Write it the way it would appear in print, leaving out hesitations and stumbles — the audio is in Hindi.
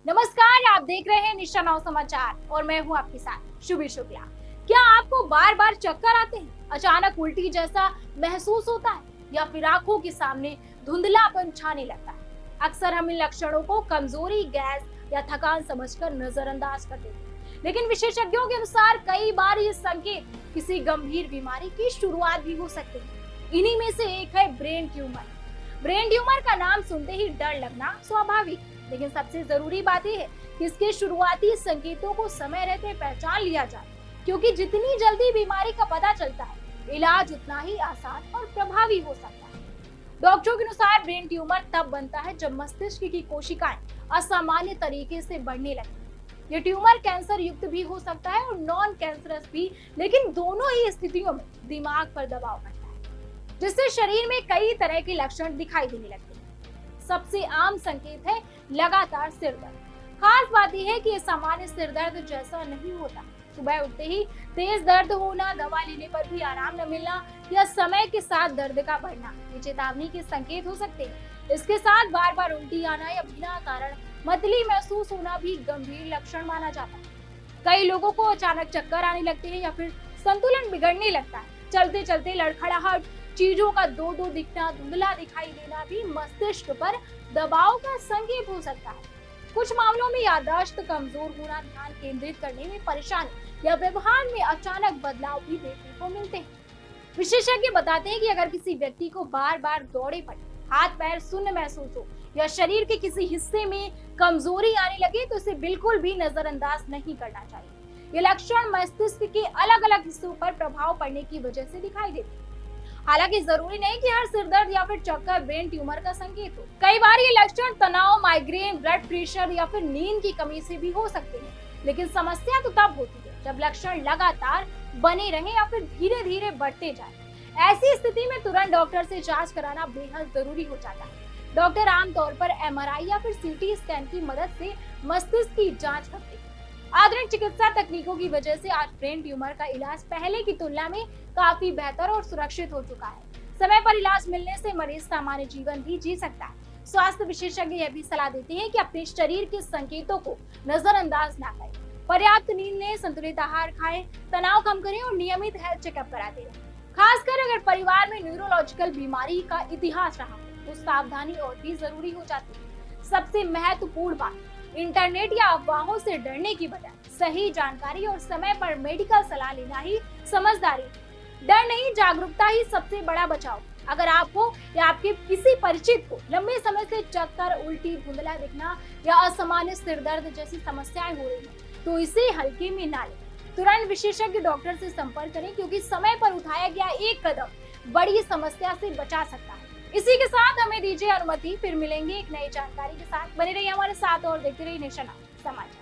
नमस्कार, आप देख रहे हैं निशा नौ समाचार और मैं हूं आपके साथ शुभी शुक्ला। क्या आपको बार बार चक्कर आते हैं, अचानक उल्टी जैसा महसूस होता है या फिर आंखों के सामने धुंधलापन छाने लगता है? अक्सर हम इन लक्षणों को कमजोरी, गैस या थकान समझकर नजरअंदाज कर देते हैं, लेकिन विशेषज्ञों के अनुसार कई बार ये संकेत किसी गंभीर बीमारी की शुरुआत भी हो सकते हैं। इन्हीं में से एक है ब्रेन ट्यूमर। ब्रेन ट्यूमर का नाम सुनते ही डर लगना स्वाभाविक, लेकिन सबसे जरूरी बात यह है कि इसके शुरुआती संकेतों को समय रहते पहचान लिया जाए, क्योंकि जितनी जल्दी बीमारी का पता चलता है, इलाज उतना ही आसान और प्रभावी हो सकता है। डॉक्टरों के अनुसार ब्रेन ट्यूमर तब बनता है जब मस्तिष्क की कोशिकाएं असामान्य तरीके से बढ़ने लगती हैं। ये ट्यूमर कैंसर युक्त भी हो सकता है और नॉन कैंसरस भी, लेकिन दोनों ही स्थितियों में दिमाग पर दबाव बनता है, जिससे शरीर में कई तरह के लक्षण दिखाई देने लगते हैं। सबसे आम संकेत है लगातार सिर दर्द। खास बात यह है कि ये सामान्य सिर दर्द जैसा नहीं होता। सुबह उठते ही तेज दर्द होना, दवा लेने पर भी आराम न मिलना या समय के साथ दर्द का बढ़ना, ये चेतावनी के संकेत हो सकते हैं। इसके साथ बार बार उल्टी आना या बिना कारण मतली महसूस होना भी गंभीर लक्षण माना जाता है। कई लोगों को अचानक चक्कर आने लगते हैं या फिर संतुलन बिगड़ने लगता है। चलते चलते लड़खड़ाहट, चीजों का दो दो दिखना, धुंधला दिखाई देना भी मस्तिष्क पर दबाव का संकेत हो सकता है। कुछ मामलों में याददाश्त कमजोर होना, ध्यान केंद्रित करने में परेशानी या व्यवहार में अचानक बदलाव भी देखने को मिलते हैं। विशेषज्ञ बताते हैं कि अगर किसी व्यक्ति को बार बार दौड़े पड़े, हाथ पैर सुन्न महसूस हो या शरीर के किसी हिस्से में कमजोरी आने लगे, तो इसे बिल्कुल भी नजरअंदाज नहीं करना चाहिए। ये लक्षण मस्तिष्क के अलग अलग हिस्सों पर प्रभाव पड़ने की वजह से दिखाई देते हैं। हालांकि जरूरी नहीं कि हर सिरदर्द या फिर चक्कर ब्रेन ट्यूमर का संकेत हो। कई बार ये लक्षण तनाव, माइग्रेन, ब्लड प्रेशर या फिर नींद की कमी से भी हो सकते हैं, लेकिन समस्या तो तब होती है जब लक्षण लगातार बने रहे या फिर धीरे धीरे बढ़ते जाए। ऐसी स्थिति में तुरंत डॉक्टर से जांच कराना बेहद जरूरी हो जाता है। डॉक्टर आमतौर पर एमआरआई या फिर सीटी स्कैन की मदद से मस्तिष्क की जांच करते हैं। आधुनिक चिकित्सा तकनीकों की वजह से आज ब्रेन ट्यूमर का इलाज पहले की तुलना में काफी बेहतर और सुरक्षित हो चुका है। समय पर इलाज मिलने से मरीज सामान्य जीवन भी जी सकता है। स्वास्थ्य विशेषज्ञ यह भी सलाह देते हैं कि अपने शरीर के संकेतों को नजरअंदाज ना करें। पर्याप्त नींद लें, संतुलित आहार खाएं, तनाव कम करें और नियमित हेल्थ चेकअप कराते रहें। खासकर अगर परिवार में न्यूरोलॉजिकल बीमारी का इतिहास रहा हो तो सावधानी और भी जरूरी हो जाती है। सबसे महत्वपूर्ण बात, इंटरनेट या अफवाहों से डरने की बजाय सही जानकारी और समय पर मेडिकल सलाह लेना ही समझदारी है। डर नहीं, जागरूकता ही सबसे बड़ा बचाव। अगर आपको या आपके किसी परिचित को लंबे समय से चक्कर, उल्टी, धुंधला दिखना या असामान्य सिर दर्द जैसी समस्याएं हो रही हैं, तो इसे हल्के में ना लें। तुरंत विशेषज्ञ डॉक्टर से संपर्क करें, क्योंकि समय पर उठाया गया एक कदम बड़ी समस्या से बचा सकता है। इसी के साथ हमें दीजिए अनुमति, फिर मिलेंगे एक नई जानकारी के साथ। बने रहिए हमारे साथ और देखते रहिए निशा नौ समाचार।